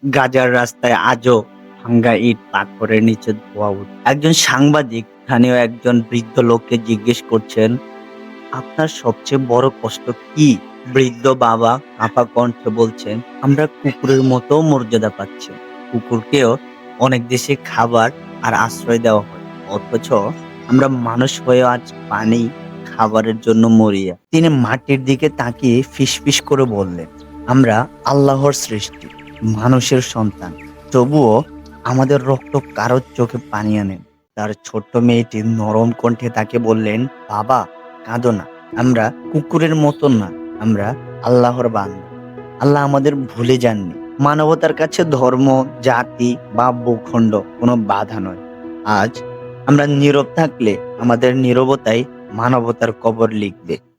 গাজার রাস্তায় আজও ভাঙ্গা ইট পাথরের নিচে ধোঁয়া উঠছে। একজন সাংবাদিক স্থানীয় একজন বৃদ্ধ লোককে জিজ্ঞেস করছেন, আপনার সবচেয়ে বড় কষ্ট কি? বৃদ্ধ বাবা কাঁপা কণ্ঠে বলছেন, আমরা কুকুরের মতো মর্যাদা পাচ্ছি। কুকুরকেও অনেক দেশে খাবার আর আশ্রয় দেওয়া হয়, অথচ আমরা মানুষ হয়ে আজ পানি খাবারের জন্য মরিয়া। তিনি মাটির দিকে তাকিয়ে ফিসফিস করে বললেন, আমরা আল্লাহর সৃষ্টি, মানুষের সন্তান, তবুও আমাদের রক্ত কারোর চোখে পানি আনে। তার ছোট্ট মেয়েটি নরম কণ্ঠে তাকে বললেন, বাবা কাঁদো না, আমরা কুকুরের মতন না, আমরা আল্লাহর বান্দা। আল্লাহ আমাদের ভুলে যাননি। মানবতার কাছে ধর্ম, জাতি বা ভূখণ্ড কোনো বাধা নয়। আজ আমরা নীরব থাকলে আমাদের নীরবতাই মানবতার কবর লিখবে।